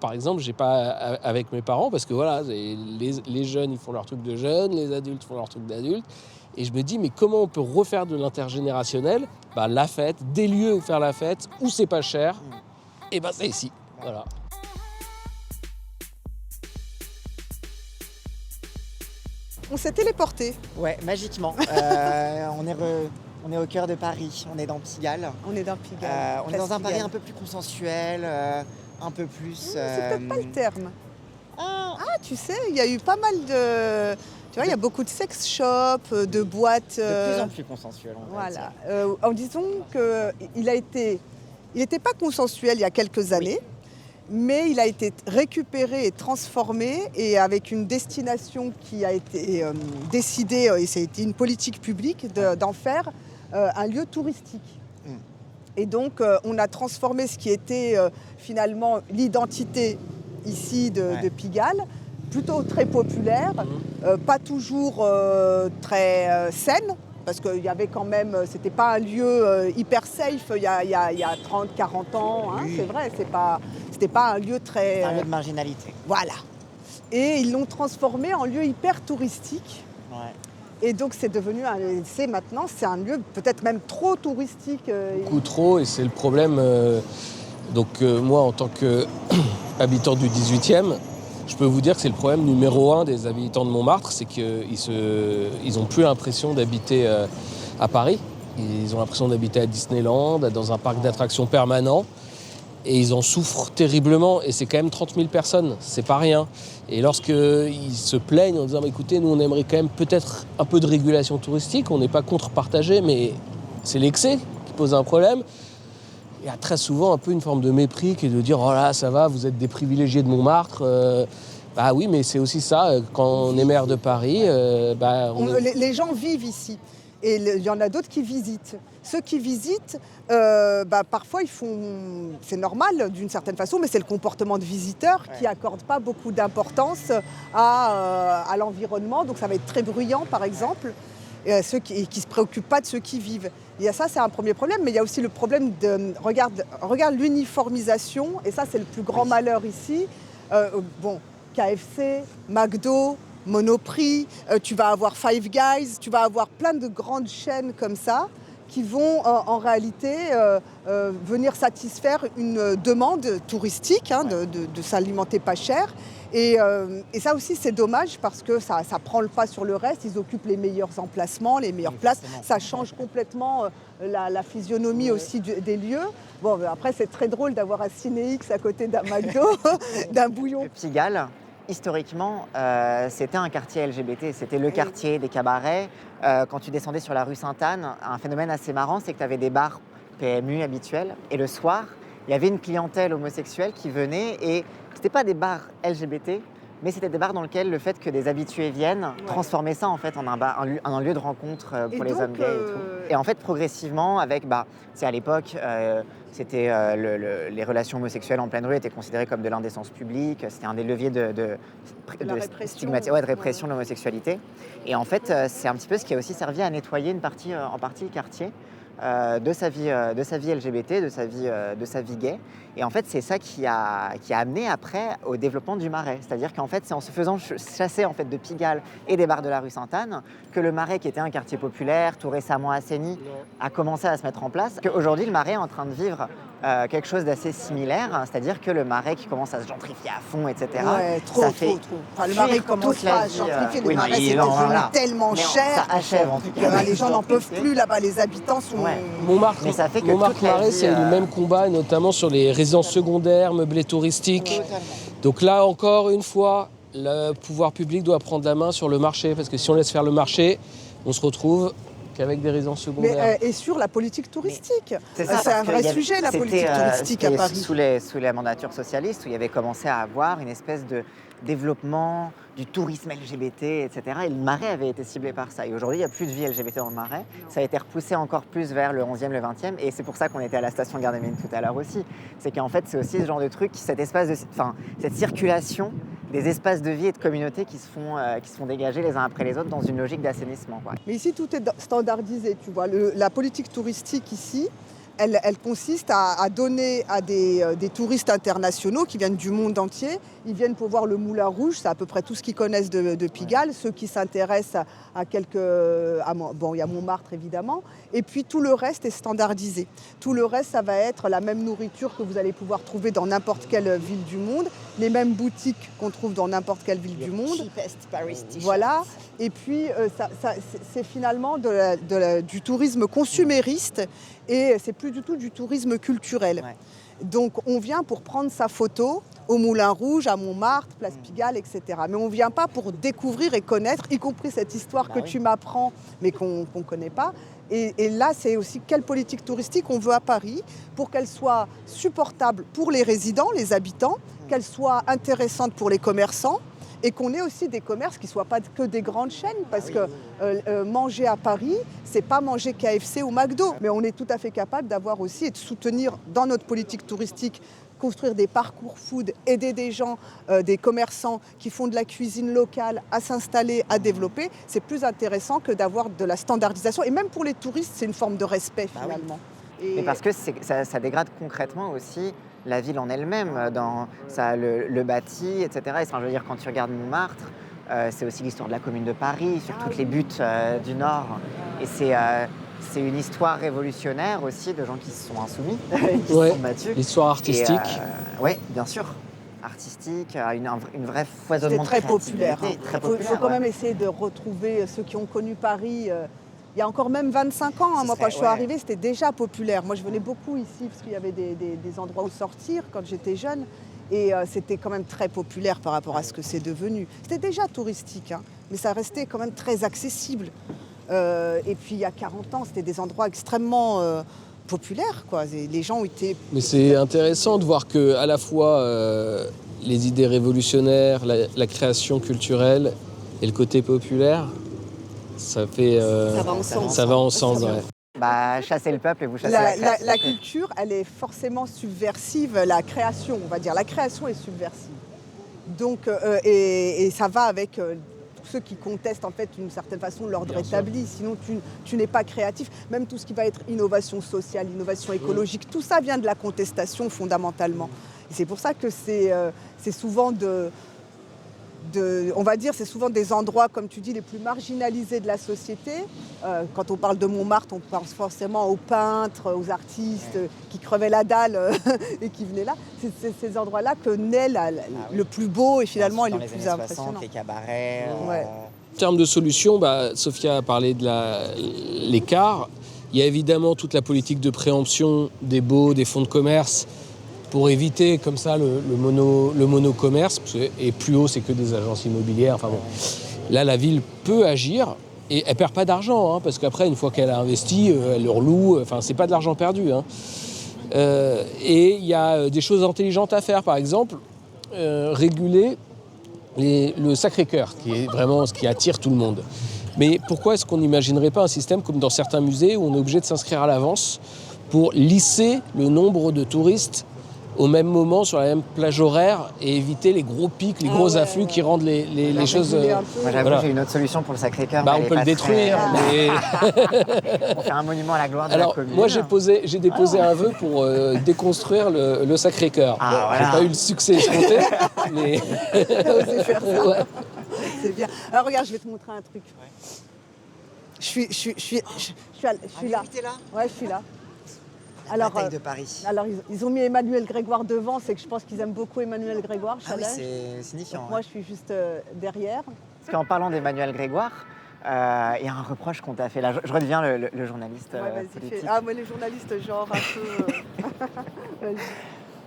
par exemple, j'ai pas avec mes parents. Parce que voilà, les jeunes, ils font leur truc de jeunes. Les adultes font leur truc d'adultes. Et je me dis, mais comment on peut refaire de l'intergénérationnel ? La fête, des lieux où faire la fête, où c'est pas cher. Et c'est ici. Voilà. On s'est téléporté. Ouais, magiquement. On est au cœur de Paris, on est dans Pigalle. On est dans Pigalle. On est dans un Paris Pigalle. un peu plus consensuel, un peu plus... C'est peut-être pas le terme. Ah, Tu sais, il y a eu pas mal de... Tu vois, il y a beaucoup de sex shops, de boîtes... de plus en plus consensuel, on va dire. Voilà. En disant qu'il n'était pas consensuel il y a quelques années, mais il a été récupéré et transformé, et avec une destination qui a été décidée, et ça a été une politique publique, d'en faire un lieu touristique. Et donc, on a transformé ce qui était finalement l'identité ici de Pigalle, plutôt très populaire, pas toujours très saine, parce qu'il y avait quand même, c'était pas un lieu hyper safe il y a 30, 40 ans, hein, c'est vrai, c'était pas un lieu très... Un lieu de marginalité. Voilà. Et ils l'ont transformé en lieu hyper touristique. Ouais. Et donc c'est devenu, maintenant, c'est un lieu peut-être même trop touristique. Beaucoup trop, et c'est le problème. Moi, en tant qu'habitant du 18e, je peux vous dire que c'est le problème numéro 1 des habitants de Montmartre, c'est qu'ils n'ont plus l'impression d'habiter à Paris. Ils ont l'impression d'habiter à Disneyland, dans un parc d'attractions permanent. Et ils en souffrent terriblement. Et c'est quand même 30 000 personnes, c'est pas rien. Et lorsqu'ils se plaignent en disant écoutez, nous on aimerait quand même peut-être un peu de régulation touristique, on n'est pas contre partager, mais c'est l'excès qui pose un problème. Il y a très souvent un peu une forme de mépris qui est de dire oh là, ça va, vous êtes des privilégiés de Montmartre. Bah oui, mais c'est aussi ça, quand on est maire de Paris. Les gens vivent ici. Et il y en a d'autres qui visitent. Ceux qui visitent, parfois ils font... C'est normal d'une certaine façon, mais c'est le comportement de visiteurs qui n'accordent pas beaucoup d'importance à l'environnement. Donc ça va être très bruyant, par exemple. Ceux qui ne se préoccupent pas de ceux qui vivent. Il y a ça, c'est un premier problème, mais il y a aussi le problème de... Regarde l'uniformisation, et ça c'est le plus grand malheur ici. KFC, McDo, Monoprix, tu vas avoir Five Guys, tu vas avoir plein de grandes chaînes comme ça qui vont en réalité venir satisfaire une demande touristique, de s'alimenter pas cher. Et ça aussi c'est dommage parce que ça prend le pas sur le reste, ils occupent les meilleurs emplacements, les meilleures places, ça change complètement la physionomie aussi des lieux. Bon, après c'est très drôle d'avoir un Ciné-X à côté d'un McDo, d'un bouillon. Pigalle, historiquement, c'était un quartier LGBT, c'était le quartier des cabarets. Quand tu descendais sur la rue Sainte-Anne, un phénomène assez marrant, c'est que tu avais des bars PMU habituels, et le soir, il y avait une clientèle homosexuelle qui venait, et c'était pas des bars LGBT, mais c'était des bars dans lesquels le fait que des habitués viennent transformait ça en fait en un lieu de rencontre pour les hommes gays et tout. Et en fait, progressivement, avec, c'est à l'époque, c'était les relations homosexuelles en pleine rue étaient considérées comme de l'indécence publique. C'était un des leviers de répression de l'homosexualité. Et en fait, c'est un petit peu ce qui a aussi servi à nettoyer en partie le quartier. De sa vie LGBT, de sa vie gay. Et en fait, c'est ça qui a amené après au développement du Marais. C'est-à-dire qu'en fait, c'est en se faisant chasser en fait, de Pigalle et des bars de la rue Sainte-Anne que le Marais, qui était un quartier populaire, tout récemment assaini, a commencé à se mettre en place. Qu'aujourd'hui, le Marais est en train de vivre quelque chose d'assez similaire, c'est-à-dire que le Marais qui commence à se gentrifier à fond, etc. Ouais, trop. Enfin, le Marais commence pas à se gentrifier, le Marais c'est devenu tellement cher. Ça achève en tout cas. Les gens n'en peuvent plus là-bas, les habitants sont... Montmartre, mais ça fait que Montmartre-Marais, c'est le même combat, notamment sur les résidences secondaires, meublés touristiques. Donc là, encore une fois, le pouvoir public doit prendre la main sur le marché, parce que si on laisse faire le marché, on se retrouve qu'avec des résidences secondaires. Et sur la politique touristique. C'est un vrai sujet, la politique touristique à Paris. Sous la mandature socialiste, où il y avait commencé à avoir une espèce de développement du tourisme LGBT, etc. Et le Marais avait été ciblé par ça. Et aujourd'hui, il n'y a plus de vie LGBT dans le Marais. Ça a été repoussé encore plus vers le 11e, le 20e. Et c'est pour ça qu'on était à la station Gare des Mines tout à l'heure aussi. C'est qu'en fait, c'est aussi ce genre de truc, cette circulation des espaces de vie et de communauté qui se font dégager les uns après les autres dans une logique d'assainissement. Mais ici, tout est standardisé, tu vois. La politique touristique ici, elle consiste à donner à des touristes internationaux qui viennent du monde entier. Ils viennent pour voir le Moulin Rouge, c'est à peu près tout ce qu'ils connaissent de Pigalle. Ceux qui s'intéressent à quelques... Bon, il y a Montmartre évidemment. Et puis tout le reste est standardisé. Tout le reste, ça va être la même nourriture que vous allez pouvoir trouver dans n'importe quelle ville du monde, les mêmes boutiques qu'on trouve dans n'importe quelle ville du monde. Cheapest Paris t-shirt. Voilà. Et puis c'est finalement du tourisme consumériste et c'est plus du tout du tourisme culturel. Ouais. Donc on vient pour prendre sa photo au Moulin Rouge, à Montmartre, Place Pigalle, etc. Mais on ne vient pas pour découvrir et connaître, y compris cette histoire que tu m'apprends, mais qu'on ne connaît pas. Et là, c'est aussi quelle politique touristique on veut à Paris pour qu'elle soit supportable pour les résidents, les habitants, qu'elle soit intéressante pour les commerçants, et qu'on ait aussi des commerces qui ne soient pas que des grandes chaînes, parce que manger à Paris, c'est pas manger KFC ou McDo, mais on est tout à fait capable d'avoir aussi et de soutenir dans notre politique touristique, construire des parcours food, aider des gens, des commerçants qui font de la cuisine locale à s'installer, à développer. C'est plus intéressant que d'avoir de la standardisation, et même pour les touristes, c'est une forme de respect finalement. Mais parce que ça dégrade concrètement aussi la ville en elle-même, dans le bâti, etc. Et, enfin, je veux dire, quand tu regardes Montmartre, c'est aussi l'histoire de la Commune de Paris, sur toutes les buttes du Nord. Et c'est une histoire révolutionnaire aussi de gens qui se sont insoumis, qui se sont battus. L'histoire artistique. Oui, bien sûr. Artistique, une vraie foisonnement C'était de très populaire. Très Il populaire, faut quand même essayer de retrouver ceux qui ont connu Paris. Il y a encore même 25 ans, moi quand je suis arrivée, c'était déjà populaire. Moi je venais beaucoup ici parce qu'il y avait des endroits où sortir quand j'étais jeune. Et c'était quand même très populaire par rapport à ce que c'est devenu. C'était déjà touristique, hein, mais ça restait quand même très accessible. Et puis il y a 40 ans, c'était des endroits extrêmement populaires, quoi. Les gens ont été... Mais c'est intéressant de voir que à la fois les idées révolutionnaires, la création culturelle et le côté populaire, ça fait... ça va ensemble. Ça va ensemble, ouais. Bah, chassez le peuple et vous chassez la création. La culture, elle est forcément subversive. La création, on va dire, la création est subversive. Donc, et ça va avec tous ceux qui contestent en fait d'une certaine façon l'ordre établi. Sinon, tu n'es pas créatif. Même tout ce qui va être innovation sociale, innovation écologique, tout ça vient de la contestation fondamentalement. Et c'est pour ça que c'est souvent on va dire, c'est souvent des endroits, comme tu dis, les plus marginalisés de la société. Quand on parle de Montmartre, on pense forcément aux peintres, aux artistes qui crevaient la dalle et qui venaient là. C'est ces endroits-là que naît le plus beau et finalement et le plus impressionnant. Les cabarets. En termes de solutions, Sophia a parlé de l'écart. Il y a évidemment toute la politique de préemption des baux, des fonds de commerce, pour éviter comme ça le monocommerce, et plus haut c'est que des agences immobilières. Enfin bon, là la ville peut agir et elle perd pas d'argent, hein, parce qu'après une fois qu'elle a investi, elle leur loue. Enfin c'est pas de l'argent perdu. Hein. Et il y a des choses intelligentes à faire, par exemple réguler le Sacré-Cœur, qui est vraiment ce qui attire tout le monde. Mais pourquoi est-ce qu'on n'imaginerait pas un système comme dans certains musées où on est obligé de s'inscrire à l'avance pour lisser le nombre de touristes au même moment, sur la même plage horaire, et éviter les gros pics, les gros afflux qui rendent les choses... Moi j'avoue, j'ai une autre solution pour le Sacré-Cœur. On peut le détruire, mais... On fait un monument à la gloire de la commune. Moi j'ai déposé un vœu pour déconstruire le Sacré-Cœur. J'ai pas eu le succès escompté, mais... T'as osé faire ça. Ouais. C'est bien. Alors regarde, je vais te montrer un truc. Je suis là. T'es là ? Ouais, je suis là. Alors, la taille de Paris. Alors, ils ont mis Emmanuel Grégoire devant, c'est que je pense qu'ils aiment beaucoup Emmanuel Grégoire. Ah oui, c'est signifiant. Moi, je suis juste derrière. Parce qu'en parlant d'Emmanuel Grégoire, il y a un reproche qu'on t'a fait. Là, je redeviens le journaliste politique. Moi, les journalistes, genre un peu...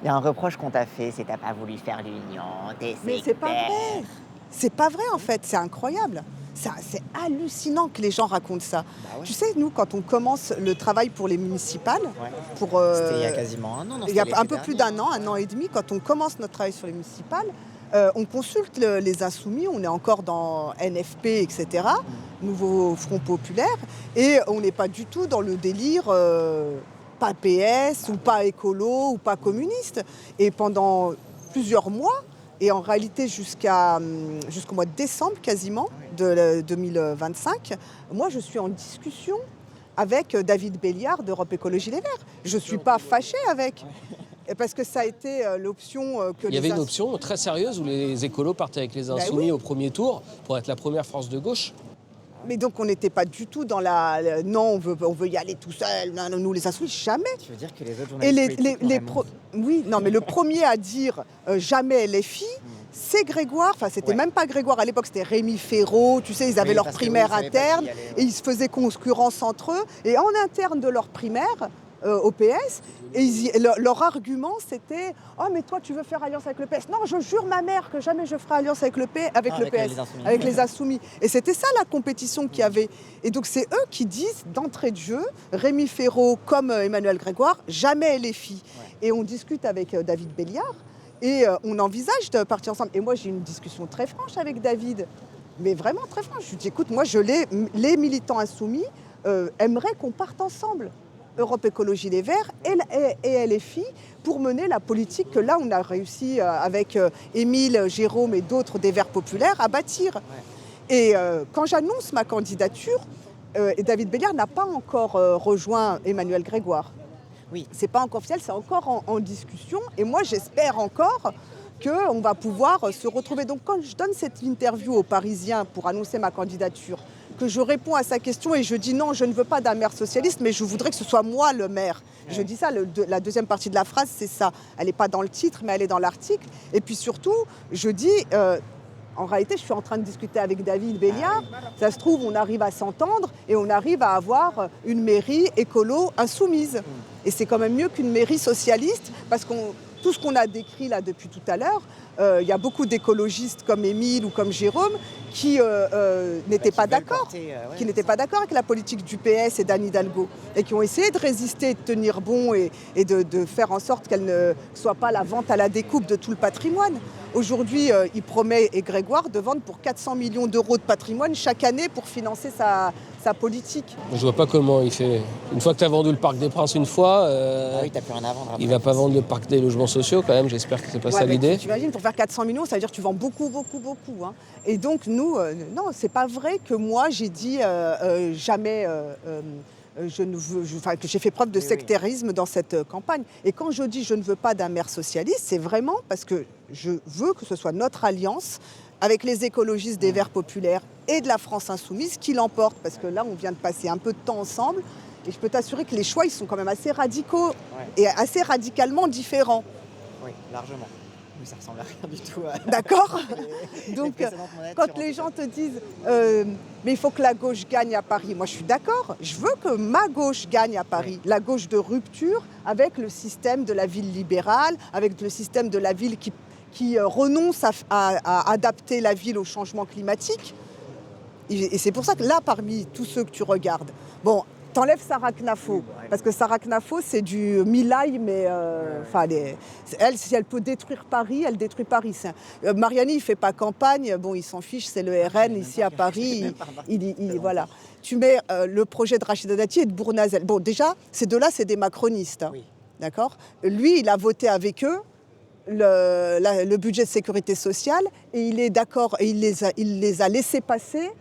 Il y a un reproche qu'on t'a fait, c'est que t'as pas voulu faire l'union, Mais c'est pas vrai. C'est pas vrai, en fait. C'est incroyable. C'est hallucinant que les gens racontent ça. Tu sais, nous, quand on commence le travail pour les municipales, c'était il y a quasiment un an, non ? Il y a un peu plus d'un an et demi, quand on commence notre travail sur les municipales, on consulte les insoumis, on est encore dans NFP, etc., Nouveau Front Populaire, et on n'est pas du tout dans le délire pas PS, ou pas écolo, ou pas communiste. Et pendant plusieurs mois, et en réalité jusqu'au mois de décembre quasiment de 2025, moi je suis en discussion avec David Béliard d'Europe Écologie Les Verts. Je ne suis pas fâchée avec. Et parce que ça a été l'option que Il y avait une option très sérieuse où les écolos partaient avec les Insoumis au premier tour pour être la première force de gauche. Mais donc on n'était pas du tout dans non, on veut y aller tout seul, non, nous les Insoumis, jamais. Tu veux dire que les autres Et journalistes politiques oui, non, mais le premier à dire jamais LFI, c'est Grégoire. Enfin, c'était même pas Grégoire à l'époque, c'était Rémi Féraud. Tu sais, ils avaient leur primaire interne et ils se faisaient concurrence entre eux. Et en interne de leur primaire au PS, et leur argument c'était « Oh, mais toi, tu veux faire alliance avec le PS ?» Non, je jure ma mère que jamais je ferai alliance avec le PS, avec les Insoumis. Et c'était ça la compétition qu'il y avait. Et donc, c'est eux qui disent d'entrée de jeu, Rémi Féraud comme Emmanuel Grégoire, jamais LFI. Ouais. Et on discute avec David Béliard et on envisage de partir ensemble. Et moi, j'ai une discussion très franche avec David, mais vraiment très franche. Je lui dis « Écoute, moi, les militants insoumis aimeraient qu'on parte ensemble. » Europe Écologie Les Verts et LFI pour mener la politique que là on a réussi avec Émile, Jérôme et d'autres des Verts populaires à bâtir. Ouais. Et quand j'annonce ma candidature, David Béliard n'a pas encore rejoint Emmanuel Grégoire. Oui. C'est pas encore officiel, c'est encore en discussion. Et moi j'espère encore qu'on va pouvoir se retrouver. Donc quand je donne cette interview aux Parisiens pour annoncer ma candidature, que je réponds à sa question et je dis non, je ne veux pas d'un maire socialiste, mais je voudrais que ce soit moi le maire. Ouais. Je dis ça, la deuxième partie de la phrase, c'est ça. Elle n'est pas dans le titre, mais elle est dans l'article. Et puis surtout, je dis, en réalité, je suis en train de discuter avec David Béliard. Ça se trouve, on arrive à s'entendre et on arrive à avoir une mairie écolo insoumise. Et c'est quand même mieux qu'une mairie socialiste, parce que tout ce qu'on a décrit là depuis tout à l'heure, il y a beaucoup d'écologistes comme Émile ou comme Jérôme qui n'étaient pas d'accord, qui n'étaient pas d'accord avec la politique du PS et d'Anne Hidalgo et qui ont essayé de résister, de tenir bon et de faire en sorte qu'elle ne soit pas la vente à la découpe de tout le patrimoine. Aujourd'hui, il promet, et Grégoire, de vendre pour 400 millions d'euros de patrimoine chaque année pour financer sa politique. Je vois pas comment il fait. Une fois que tu as vendu le Parc des Princes une fois, t'as plus rien à vendre. Il va pas vendre le Parc des logements sociaux quand même, j'espère que c'est pas ça l'idée. Tu imagines, pour faire 400 millions, ça veut dire que tu vends beaucoup. Hein. Et donc nous, non, c'est pas vrai que moi j'ai dit jamais... que j'ai fait preuve de sectarisme dans cette campagne. Et quand je dis je ne veux pas d'un maire socialiste, c'est vraiment parce que je veux que ce soit notre alliance avec les écologistes des Verts populaires et de la France insoumise qui l'emporte. Parce que là, on vient de passer un peu de temps ensemble. Et je peux t'assurer que les choix, ils sont quand même assez radicaux et assez radicalement différents. Oui, largement. Oui, ça ressemble à rien du tout. D'accord. Donc, quand les gens te disent mais il faut que la gauche gagne à Paris, moi je suis d'accord. Je veux que ma gauche gagne à Paris. La gauche de rupture avec le système de la ville libérale, avec le système de la ville qui renonce à adapter la ville au changement climatique. Et c'est pour ça que là, parmi tous ceux que tu regardes, bon, t'enlèves Sarah Knafo, parce que Sarah Knafo, c'est du Milay, mais elle, si elle peut détruire Paris, elle détruit Paris. Mariani, il ne fait pas campagne, bon, il s'en fiche, c'est le RN ici à Paris. Voilà. Tu mets le projet de Rachida Dati et de Bournazel. Bon, déjà, ces deux-là, c'est des macronistes. Hein, d'accord ? Lui, il a voté avec eux le budget de sécurité sociale et il est d'accord, et il les a laissés passer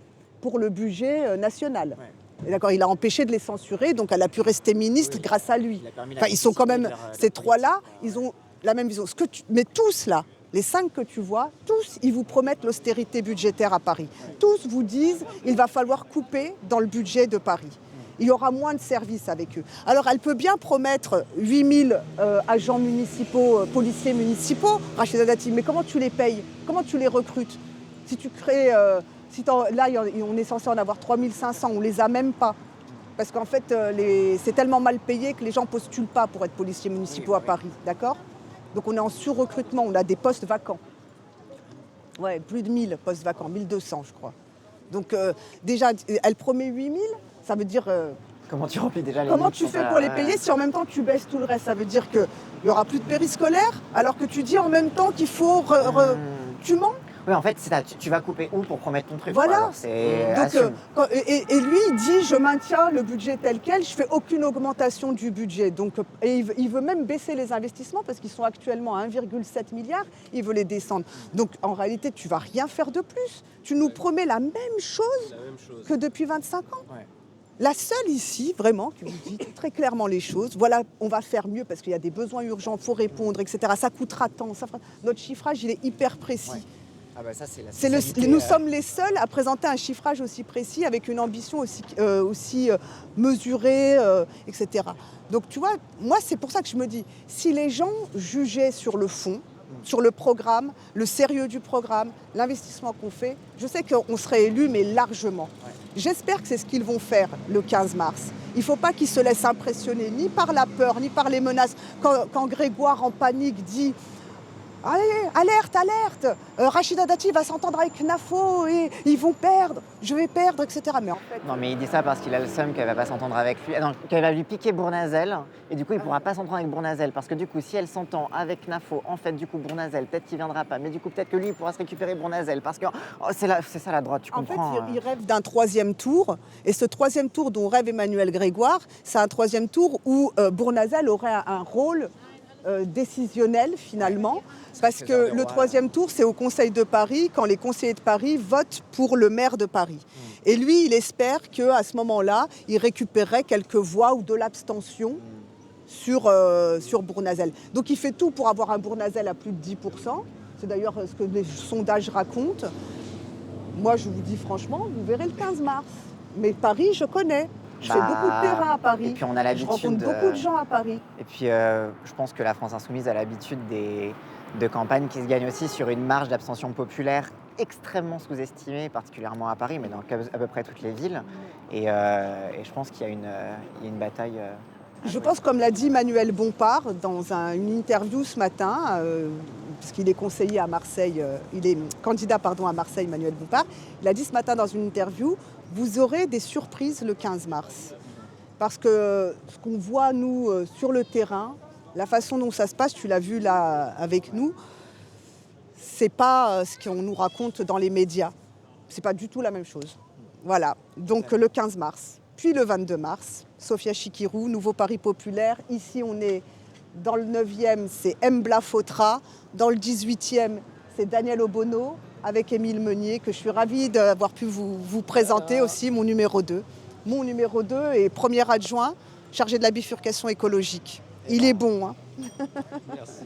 pour le budget national. Ouais. D'accord, il a empêché de les censurer, donc elle a pu rester ministre grâce à lui. Enfin, ils sont quand même, ces trois-là, ils ont la même vision. Mais tous là, les 5 que tu vois, tous, ils vous promettent l'austérité budgétaire à Paris. Ouais. Tous vous disent qu'il va falloir couper dans le budget de Paris. Il y aura moins de services avec eux. Alors, elle peut bien promettre 8000 agents municipaux, policiers municipaux, Rachida Dati, mais comment tu les payes ? Comment tu les recrutes ? Si tu crées... là, on est censé en avoir 3500, on ne les a même pas. Parce qu'en fait, c'est tellement mal payé que les gens ne postulent pas pour être policiers municipaux à Paris, d'accord ? Donc on est en sur-recrutement, on a des postes vacants. Ouais, plus de 1000 postes vacants, 1200 je crois. Donc déjà, elle promet 8000, ça veut dire... Comment tu remplis déjà les Comment tu fais pour les payer si en même temps tu baisses tout le reste ? Ça veut dire qu'il n'y aura plus de périscolaire, alors que tu dis en même temps qu'il faut... Tu mens ? Oui, en fait, tu vas couper où pour promettre ton truc ? Voilà. Donc, et lui, il dit, je maintiens le budget tel quel, je ne fais aucune augmentation du budget. Donc, et il veut même baisser les investissements parce qu'ils sont actuellement à 1,7 milliard, il veut les descendre. Donc, en réalité, tu ne vas rien faire de plus. Tu nous promets la même chose que depuis 25 ans. Ouais. La seule ici, vraiment, qui vous dit très clairement les choses, voilà, on va faire mieux parce qu'il y a des besoins urgents, il faut répondre, etc. Ça coûtera tant. Notre chiffrage, il est hyper précis. Ouais. Ah bah ça, c'est la C'est spécialité, nous sommes les seuls à présenter un chiffrage aussi précis, avec une ambition aussi mesurée, etc. Donc tu vois, moi c'est pour ça que je me dis, si les gens jugeaient sur le fond, sur le programme, le sérieux du programme, l'investissement qu'on fait, je sais qu'on serait élus, mais largement. Ouais. J'espère que c'est ce qu'ils vont faire le 15 mars. Il ne faut pas qu'ils se laissent impressionner ni par la peur, ni par les menaces. Quand Grégoire, en panique, dit « Allez, alerte, alerte, Rachida Dati va s'entendre avec Nafo et ils vont perdre, je vais perdre, etc. » Mais en fait, Non, mais il dit ça parce qu'il a le seum qu'elle va pas s'entendre avec lui. Non, qu'elle va lui piquer Bournazel. Et du coup, il pourra pas s'entendre avec Bournazel. Parce que du coup, si elle s'entend avec Nafo, en fait, du coup, Bournazel, peut-être qu'il viendra pas. Mais du coup, peut-être que lui, il pourra se récupérer Bournazel. Parce que c'est ça la droite, tu en fait, comprends. il rêve d'un troisième tour. Et ce troisième tour dont rêve Emmanuel Grégoire, c'est un troisième tour où Bournazel aurait un rôle décisionnel finalement. Parce que le troisième tour, c'est au Conseil de Paris, quand les conseillers de Paris votent pour le maire de Paris. Et lui, il espère qu'à ce moment-là, il récupérerait quelques voix ou de l'abstention sur Bournazel. Donc il fait tout pour avoir un Bournazel à plus de 10%. C'est d'ailleurs ce que les sondages racontent. Moi, je vous dis franchement, vous verrez le 15 mars. Mais Paris, je connais. Je fais beaucoup de terrain à Paris. Et puis on a Je l'habitude. rencontre beaucoup de gens à Paris. Et puis je pense que la France Insoumise a l'habitude de campagnes qui se gagnent aussi sur une marge d'abstention populaire extrêmement sous-estimée, particulièrement à Paris, mais dans à peu près toutes les villes. Et je pense qu'il y a une bataille. Je pense, comme l'a dit Manuel Bompard dans une interview ce matin, parce qu'il est conseiller à Marseille, il est candidat à Marseille, Manuel Bompard, il a dit ce matin dans une interview, vous aurez des surprises le 15 mars. Parce que ce qu'on voit, nous, sur le terrain, la façon dont ça se passe, tu l'as vu là avec nous, c'est pas ce qu'on nous raconte dans les médias. C'est pas du tout la même chose. Voilà, donc le 15 mars. Puis le 22 mars, Sophia Chikirou, Nouveau Paris Populaire. Ici, on est dans le 9e, c'est Mbla Fautra. Dans le 18e, c'est Daniel Obono avec Émile Meunier, que je suis ravie d'avoir pu vous présenter aussi, mon numéro 2. Mon numéro 2 est premier adjoint, chargé de la bifurcation écologique. Il est bon, hein. Merci.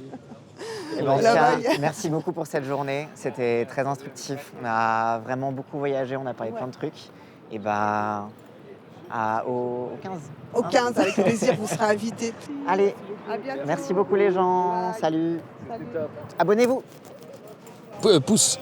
Eh ben, en tout cas, merci beaucoup pour cette journée. C'était très instructif. On a vraiment beaucoup voyagé, on a parlé de plein de trucs. Et ben, au 15. Au 15, avec plaisir, vous serez invités. Allez, À bientôt. merci beaucoup les gens. Bye. Salut. Salut. Abonnez-vous. Pouce.